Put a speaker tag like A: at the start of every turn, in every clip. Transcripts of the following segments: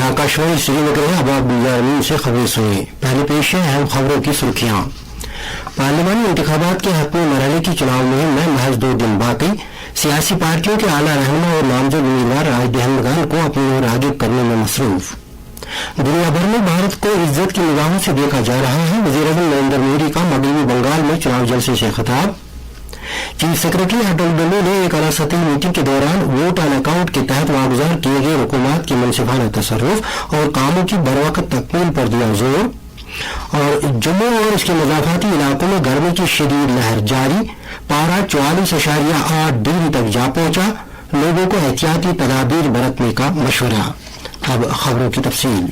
A: आकाशवाणी श्रीनगर में अब आप गुलजार से खबरें सुनिए। पहले पेश है अहम खबरों की सुर्खियां। पार्लिमानी इंतखाबात के हतमी मरहले की चुनाव मुहिम में महज 2 दिन बाकी। सियासी पार्टियों के आला रहनुमा और नामजद उम्मीदवार राय दहंदगान को अपनी ओर राग़िब करने में मसरूफ। दुनिया भर में भारत को इज्जत की निगाहों से देखा जा रहा है। वज़ीर-ए-आज़म नरेंद्र मोदी का मगरबी बंगाल में चुनाव जलसे से खिताब। चीफ सेक्रेटरी अटल डोलू ने एक आला सतही मीटिंग के दौरान वोट ऑन अकाउंट के तहत वागुजार किए गए हुकूमत की मुनसिफाना तसर्रुफ और कामों की बरवक्त तकमील पर दिया जोर। और जम्मू और इसके मज़ाफ़ाती इलाकों में गर्मी की शदीद लहर जारी। पारा 44.8 डिग्री तक जा पहुंचा। लोगों को एहतियाती तदाबीर बरतने का मशवरा। अब खबरों की तफसील।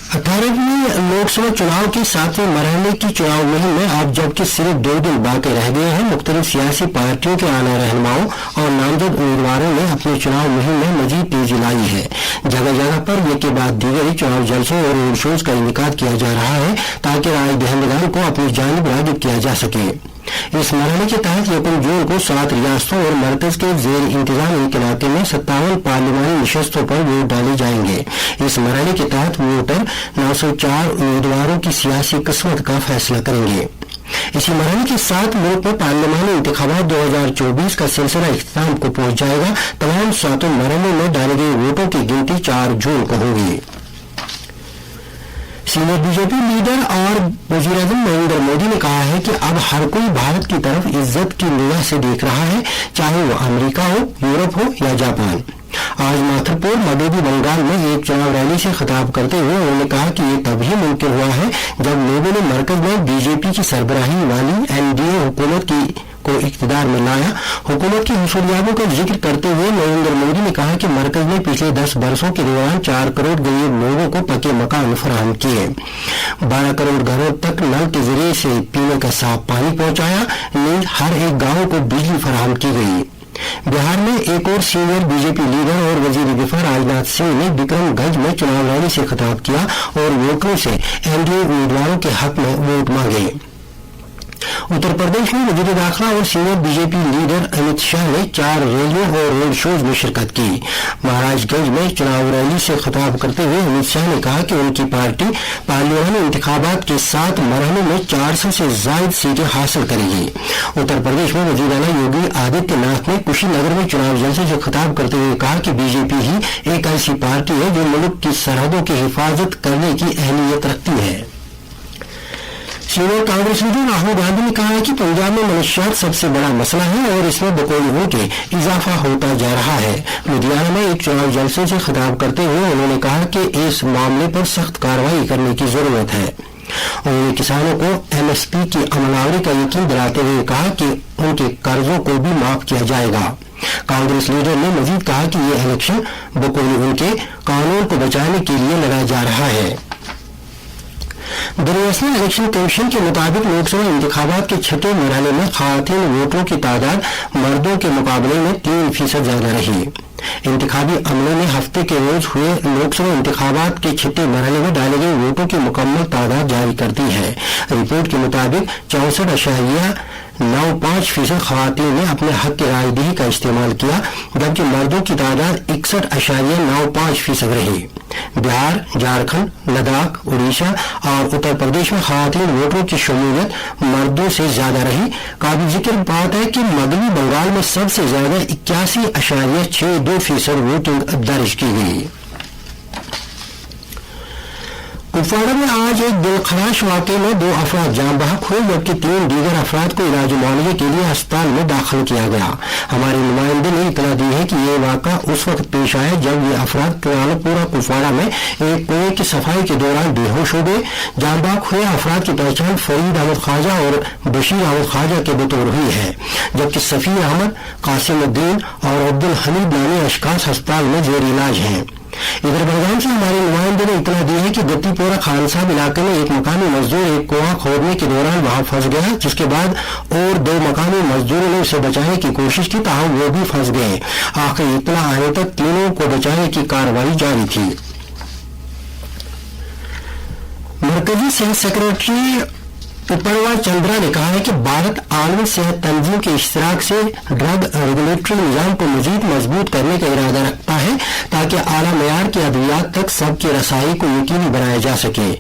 A: 18वें लोकसभा चुनाव के 7वें मरहले की चुनाव मुहिम में अब जबकि सिर्फ 2 दिन बाकी रह गए हैं, मुख्तलिफ सियासी पार्टियों के आला रहनुमाओं और नामजद उम्मीदवारों ने अपनी चुनाव मुहिम में मजीद तेजी लाई है। जगह जगह पर एक के बाद दीगर चुनाव जलसों और रोड शोज का इनेकाद किया जा रहा है ताकि राय दहंदगान को अपनी जानिब राग़िब किया जा सके। इस मरहले के तहत 1 जून को 7 रियासतों और मरकज के जेर इंतजाम एक इलाके में 57 पार्लिमानी नशस्तों पर वोट डाले जाएंगे। इस मरहले के तहत वोटर 904 उम्मीदवारों की सियासी किस्मत का फैसला करेंगे। इसी मरहले के साथ मुल्क में पार्लिमानी इंतखाबात 2024 का सिलसिला इख्तिताम को पहुंच जाएगा। तमाम 7 मरहलों में डाले गए वोटों की गिनती 4 जून को होगी। सीनियर बीजेपी लीडर और वज़ीर-ए-आज़म नरेंद्र मोदी ने कहा है कि अब हर कोई भारत की तरफ इज्जत की निगाह से देख रहा है, चाहे वो अमेरिका हो, यूरोप हो या जापान। आज माथुरपुर मगरबी बंगाल में एक चुनाव रैली से खिताब करते हुए उन्होंने कहा कि ये तभी मुमकिन हुआ है जब लोगों ने मरकज में बीजेपी की सरबराही वाली एनडीए हुकूमत को इक़्तिदार में लाया। हुकूमत की हुसूलियातों का जिक्र करते हुए नरेंद्र मोदी ने कहा कि मरकज ने पिछले 10 बरसों के दौरान 4 करोड़ गरीब लोगों को पक्के मकान फराहम किए, 12 करोड़ घरों तक नल के जरिए से पीने का साफ पानी पहुंचाया, नीज हर एक गांव को बिजली फराहम की गई। बिहार में एक और सीनियर बीजेपी लीडर और वजीर दिफा राजनाथ सिंह ने विक्रमगंज में चुनाव रैली से खिताब किया और वोटरों से एनडीए उम्मीदवारों के हक में वोट मांगे। उत्तर प्रदेश में वजीर दाखिला और senior BJP leader Amit Shah ने 4 रैलियों और रोड शोज में शिरकत की। महाराजगंज में चुनाव रैली से खिताब करते हुए अमित शाह ने कहा कि उनकी पार्टी पार्लियामानी इंतखाबात के 7 मरहलों में 400 से ज्यादा सीटें हासिल करेगी। उत्तर प्रदेश में वजीर आला योगी आदित्यनाथ ने कुशीनगर में चुनाव जलसे से खिताब करते हुए कहा कि बीजेपी ही एक ऐसी पार्टी है जो मुल्क की सरहदों की हिफाजत करने की अहलियत रखती है। सीनियर कांग्रेस लीडर राहुल गांधी ने कहा है कि पंजाब में मनशियात सबसे बड़ा मसला है और इसमें बकौल के इजाफा होता जा रहा है। लुधियाना में एक चुनाव जलसे से खिताब करते हुए उन्होंने कहा कि इस मामले पर सख्त कार्रवाई करने की जरूरत है। उन्होंने किसानों को एमएसपी की अमलावरी का यकीन दिलाते हुए कहा कि उनके कर्जों को भी माफ किया जाएगा। कांग्रेस लीडर ने मजीद कहा कि ये इलेक्शन बकौल उनके कानून को बचाने के लिए लड़ा जा रहा है। नेशनल इलेक्शन कमीशन के मुताबिक लोकसभा इंतखाबात के 6ठे मरहले में ख़वातीन वोटरों की तादाद मर्दों के मुकाबले में 3% ज्यादा रही। इंतखाबी अमले ने हफ्ते के रोज हुए लोकसभा इंतखाबात के 6ठे मरहले में डाले गए वोटों की मुकम्मल तादाद जारी कर दी है। रिपोर्ट के मुताबिक 64.95% ख़वातीन ने अपने हक की रायदही का इस्तेमाल किया, जबकि मर्दों की तादाद 61.95% रही। बिहार, झारखंड, लद्दाख, उड़ीसा और उत्तर प्रदेश में ख़वातीन वोटरों की शमूलियत मर्दों से ज्यादा रही। काबिल जिक्र बात है कि मगरबी बंगाल में सबसे ज्यादा 81.62% वोटिंग दर्ज की गई। कुपवाड़ा में आज एक दिलखराश वाक़े में 2 अफराद जान बहक हुए, जबकि 3 दीगर अफराद को इलाज मुआवजे के लिए अस्पताल में दाखिल किया गया। हमारे नुमाइंदे ने इतला दी है कि ये वाक़ा उस वक्त पेश आया जब ये अफराद पुराना कुपवाड़ा में एक कुएं की सफाई के दौरान बेहोश हो गए। जान बहक हुए अफराद की पहचान फरीद अहमद ख्वाजा और बशीर अहमद ख्वाजा के बतौर हुई है, जबकि सफीर अहमद, कासिमुद्दीन और अब्दुल हमीद नामी अशखास अस्पताल में जेर इलाज हैं। इधर बलगाम से हमारे नुमाइंदे ने इतला दी है कि गत्तीपोरा खान साहब इलाके में एक मकामी मजदूर एक कुआं खोदने के दौरान वहां फंस गया, जिसके बाद और 2 मकामी मजदूरों ने उसे बचाने की कोशिश की, ताहम वो भी फंस गए। आखिर इतला आने तक तीनों को बचाने की कार्रवाई जारी थी। मरकजी सेक्रेटरी पर्वा चंद्रा ने कहा है कि भारत आलमी सेहत तंजीम के इश्तराक से ड्रग रेगुलेटरी निजाम को मजीद मजबूत करने का इरादा रखता है ताकि आला मयार की अद्वियात तक सबकी रसाई को यकीनी बनाया जा सके।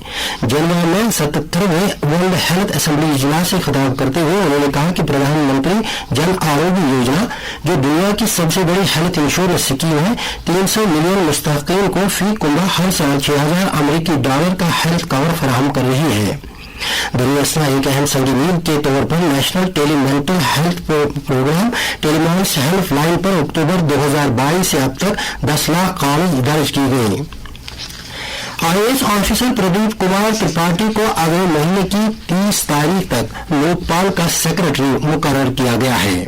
A: जेनेवा में 77वें वर्ल्ड हेल्थ असेंबली इजलास से खिताब करते हुए उन्होंने कहा कि प्रधानमंत्री जन आरोग्य योजना, जो दुनिया की सबसे बड़ी हेल्थ इंश्योरेंस स्कीम है, 300 मिलियन मुस्तहकीन को फी कुंभा हर साल $6,000 का हेल्थ कवर फराहम कर रही है। दुनिया एक अहम संगी मील के तौर पर नेशनल टेलीमेंटल हेल्थ प्रोग्राम टेलीमॉन्स हेल्थ लाइन पर अक्टूबर 2022 से अब तक 10 लाख कॉल्स दर्ज की गई। IAS ऑफिसर प्रदीप कुमार त्रिपाठी को अगले महीने की 30 तारीख तक लोकपाल का सेक्रेटरी मुकर्रर किया गया है।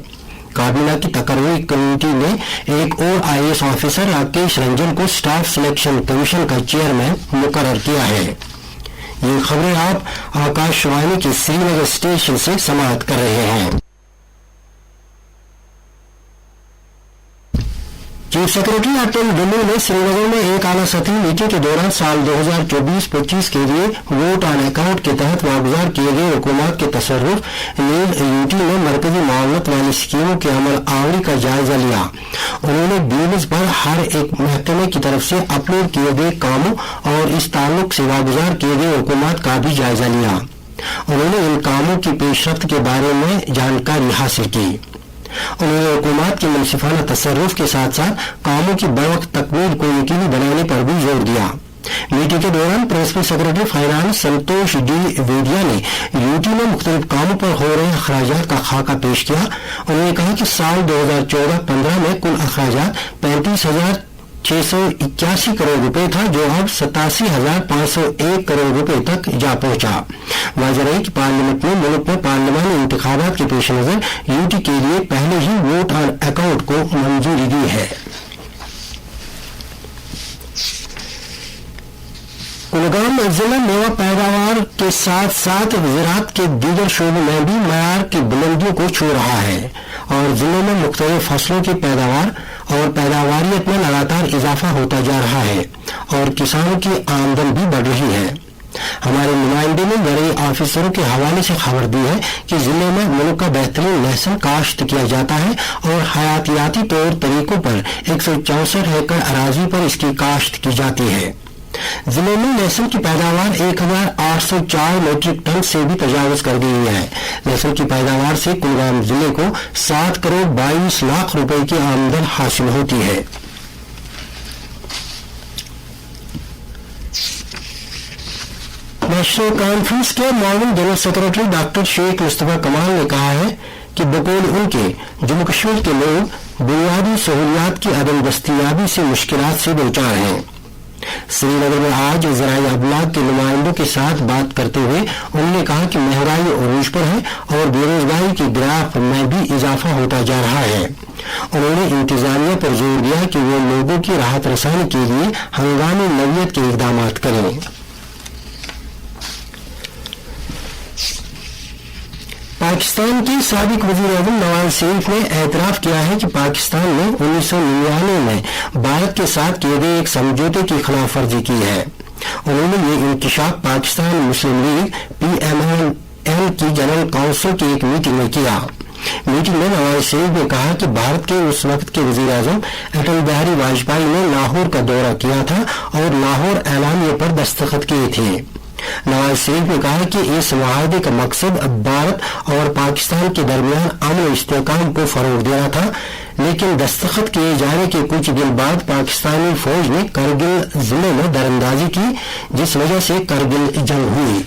A: काबीना की तकर्री कमेटी ने एक और IAS ऑफिसर राकेश रंजन को स्टाफ सिलेक्शन कमीशन का चेयरमैन मुकर्रर किया है। ये खबरें आप आकाशवाणी के श्रीनगर स्टेशन से समाप्त कर रहे हैं। चीफ सेक्रेटरी अटल डुल्लू ने श्रीनगर में एक आला सतही मीटिंग के दौरान साल 2024-25 के लिए वोट ऑन अकाउंट के तहत वागुजार किए गए हुकूमत के तसर्रुफ नीड यूटी में मरकजी मामलत वाली स्कीमों के अमल आवरी का जायजा लिया। उन्होंने बिल्स पर हर एक महकमे की तरफ से अपलोड किए गए कामों और इस ताल्लुक से वागुजार किए गए हुकूमत का भी जायजा लिया। उन्होंने इन कामों की पेशरफ्त के बारे में जानकारी हासिल की। उन्होंने हुकूमत के मुनसिफाना तसर्रुफ के साथ साथ कामों की बरवक्त तकमील को यकीनी बनाने पर भी जोर दिया। मीटिंग के दौरान प्रिंसिपल सेक्रेटरी फाइनेंस संतोष डी वेदिया ने यूटी में मुख्तलिफ कामों पर हो रहे अखराजात का खाका पेश किया। उन्होंने कहा कि साल 2014-15 में कुल अखराजात 35,681 करोड़ रुपए था, जो अब 87,501 करोड़ रुपए तक जा पहुंचा। वाज़ेह है कि पार्लियामेंट ने मुल्क में पार्लिमानी इंतखाबात के पेश नजर यूटी के लिए पहले ही वोट ऑन अकाउंट को मंजूरी दी है। कुलगाम जिला मेवा पैदावार के साथ साथ ज़राअत के दीगर शोबों में भी मयार की बुलंदियों को छू रहा है और जिले में मुख्तलिफ फसलों की पैदावार और पैदावारियत में लगातार इजाफा होता जा रहा है और किसानों की आमदन भी बढ़ रही है। हमारे नुमाइंदे ने ज़राई ऑफिसरों के हवाले से खबर दी है कि जिले में मुल्क का बेहतरीन लहसुन काश्त किया जाता है और हयातियाती तौर तरीकों पर 164 एकड़ अराजी पर इसकी काश्त की जाती है। जिले में लहसुन की पैदावार 1,804 मीट्रिक टन से भी तजावज कर गई है। लहसुन की पैदावार से कुलगाम जिले को 7 करोड़ 22 लाख रुपए की आमदन हासिल होती है। नेशनल कॉन्फ्रेंस के मॉर्निंग general secretary doctor Sheikh Mustafa Kamal ने कहा है कि बकौल उनके जम्मू कश्मीर के लोग बुनियादी सहूलियात की अदम दस्तयाबी से मुश्किलात से दो चार हैं। श्रीनगर में आज ज़राई अबलाग के नुमाइंदों के साथ बात करते हुए उन्होंने कहा कि महंगाई अरूज पर है और बेरोजगारी के ग्राफ में भी इजाफा होता जा रहा है। उन्होंने इंतजामिया पर जोर दिया कि वो लोगों की राहत रसानी के लिए हंगामी नौयत के इक़दाम करें। पाकिस्तान के साबिक वज़ीर-ए-आज़म नवाज शरीफ ने एतराफ़ किया है कि पाकिस्तान ने 1999 में भारत के साथ किए गए एक समझौते की खिलाफ वर्जी की है। उन्होंने ये इंकशाफ पाकिस्तान मुस्लिम लीग PMN की जनरल काउंसिल की एक मीटिंग में किया। मीटिंग में नवाज शरीफ ने कहा कि भारत के उस वक्त के वज़ीर-ए-आज़म अटल बिहारी वाजपेयी ने लाहौर का दौरा किया था और लाहौर ऐलानिये पर दस्तखत किए थे। नवाज शरीफ ने कहा कि इस मुआहदे का मकसद भारत और पाकिस्तान के दरमियान अमन और इस्तेहकाम को फरोग देना था, लेकिन दस्तखत किए जाने के कुछ दिन बाद पाकिस्तानी फौज ने करगिल जिले में दरअंदाजी की, जिस वजह से करगिल जंग हुई।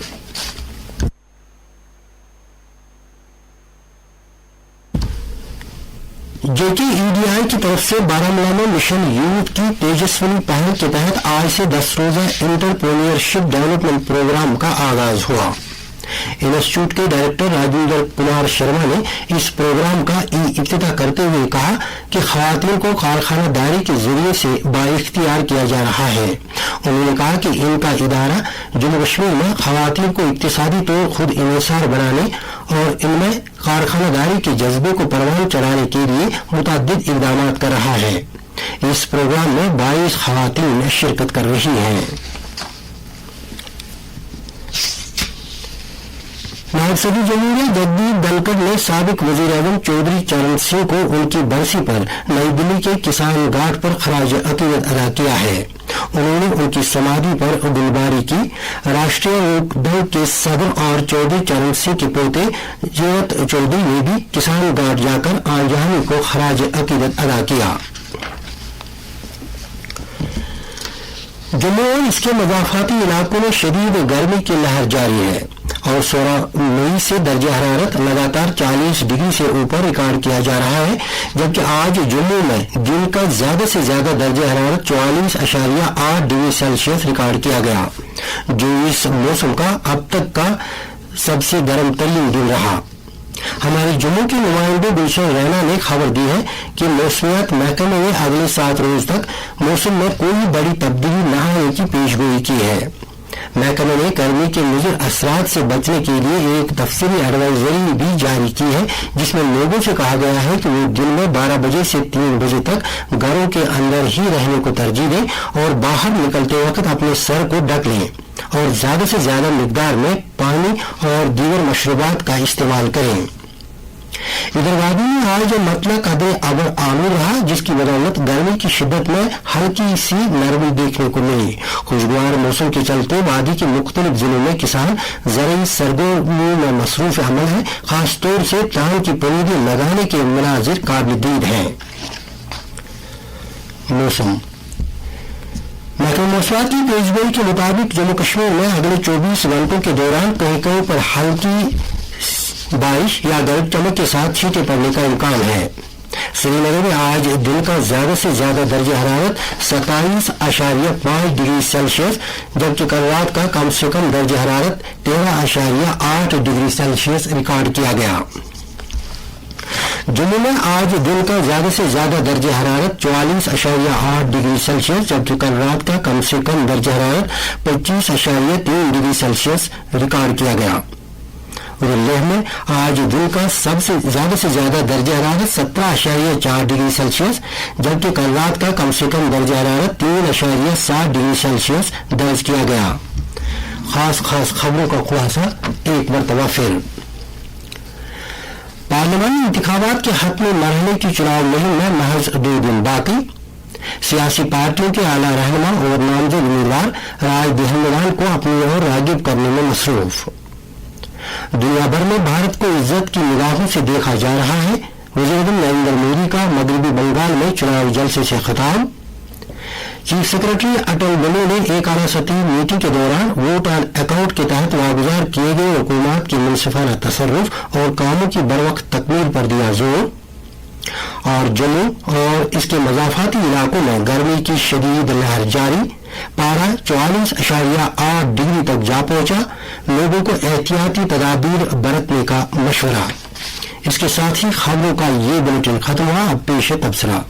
A: JKEDI की तरफ से बारामूला में मिशन यूथ की तेजस्विनी पहल के तहत आज से 10 रोजा एंटरप्रेन्योरशिप डेवलपमेंट प्रोग्राम का आगाज हुआ। इंस्टीट्यूट के डायरेक्टर राजेंद्र कुमार शर्मा ने इस प्रोग्राम का इफ्तिताह करते हुए कहा कि खवातीन को कारखानादारी के जरिए से बाइख्तियार किया जा रहा है। उन्होंने कहा कि इनका इदारा जम्मू कश्मीर में खवातीन को इक्तिसादी तौर खुद इन्हिसार बनाने और इनमें कारखानादारी के जज्बे को परवान चढ़ाने के लिए मुतअद्दिद इक़दाम कर रहा है। इस प्रोग्राम में 22 खवातीन शिरकत कर रही हैं। नायब सदर जमहूरिया जगदीप धनखड़ ने साबिक वजीर आजम चौधरी चरण सिंह को उनकी बरसी पर नई दिल्ली के किसान घाट पर खराज अकीदत अदा किया है। उन्होंने उनकी समाधि पर गुलबारी की। राष्ट्रीय लोक दल के सदर और चौधरी चरण सिंह के पोते जयत चौधरी ने भी किसान घाट जाकर आंजहानी को खराज अकीदत अदा किया। जम्मू और इसके मज़ाफ़ाती इलाकों में शदीद गर्मी की लहर जारी है और 16 मई से दर्जा हरारत लगातार 40 डिग्री से ऊपर रिकॉर्ड किया जा रहा है, जबकि आज जम्मू में दिन का ज्यादा से ज्यादा दर्जा हरारत 44.8 डिग्री सेल्सियस रिकॉर्ड किया गया, जो इस मौसम का अब तक का सबसे गर्म तरीन दिन रहा। हमारे जम्मू के नुमाइंदे गुलशन रैना ने खबर दी है कि मौसमियात महकमे ने अगले 7 रोज तक मौसम में कोई बड़ी तब्दीली न आने की पेशगोई की है। महकमे ने गर्मी के मुज़र असरात से बचने के लिए एक तफसीली एडवाइजरी भी जारी की है, जिसमें लोगों से कहा गया है कि वो दिन में 12 बजे से 3 बजे तक घरों के अंदर ही रहने को तरजीह दें और बाहर निकलते वक्त अपने सर को ढक लें और ज्यादा से ज्यादा मिकदार में पानी और दीगर मशरूबात का इस्तेमाल करें। इधर वादी में आज मतला कदर अबर आलू रहा, जिसकी बदौलत गर्मी की शिद्दत में हल्की सी नरमी देखने को मिली। खुशगवार मौसम के चलते वादी के मुख्तलिफ जिलों में किसान ज़रूरी सरगर्मियों में मसरूफ अमल है। खासतौर से धान की पनीरी लगाने के मनाजिर काबिल दीद हैं। मौसम महकमा मौसमात की पेशगोई के मुताबिक जम्मू कश्मीर में अगले 24 घंटों के दौरान कहीं कहीं पर हल्की बारिश या गरज चमक के साथ छींटे पड़ने का इम्कान है। श्रीनगर में आज दिन का ज्यादा से ज्यादा दर्जा हरारत 27.5 डिग्री सेल्सियस, जबकि कल रात का कम से कम दर्जा हरारत 13.8 डिग्री सेल्सियस रिकॉर्ड किया गया। जम्मू में आज दिन का ज्यादा से ज्यादा दर्जा हरारत 44.8 डिग्री सेल्सियस, जबकि कल रात का कम से कम दर्जा हरारत 25.3 डिग्री सेल्सियस रिकॉर्ड किया गया। और लेह में आज दिन का सबसे ज्यादा दर्जा हरारत 17.4 डिग्री सेल्सियस, जबकि कल रात का कम से कम दर्जा हरारत 3.7 डिग्री सेल्सियस दर्ज किया गया। खास खबरों का खुलासा एक मरतबा फिर। पार्लियामानी इंतखाबात के हतमी मरहले की चुनाव मुहिम में महज 2 दिन बाकी। सियासी पार्टियों के आला रहनुमा और नामजद उम्मीदवार राय दहलीवाल को अपनी ओर रागिब करने में मसरूफ। दुनिया भर में भारत को इज्जत की निगाहों से देखा जा रहा है। वज़ीर-ए-आज़म नरेंद्र मोदी का मगरबी बंगाल में चुनावी जलसे से खिताब। चीफ सेक्रेटरी अटल बिल्लू ने एक आला सतही मीटिंग के दौरान वोट ऑन अकाउंट के तहत वागुजार किए गए हुकूमत की मुनसिफाना तसर्रुफ और कामों की बरवक्त तकमील पर दिया जोर। और जम्मू और इसके मज़ाफ़ाती इलाकों में गर्मी की शदीद लहर जारी, पारा 44.8 डिग्री तक जा पहुंचा। लोगों को एहतियाती तदाबीर बरतने का मशवरा। इसके साथ ही खबरों का ये बुलेटिन खत्म हुआ। अब पेश है तबसरा।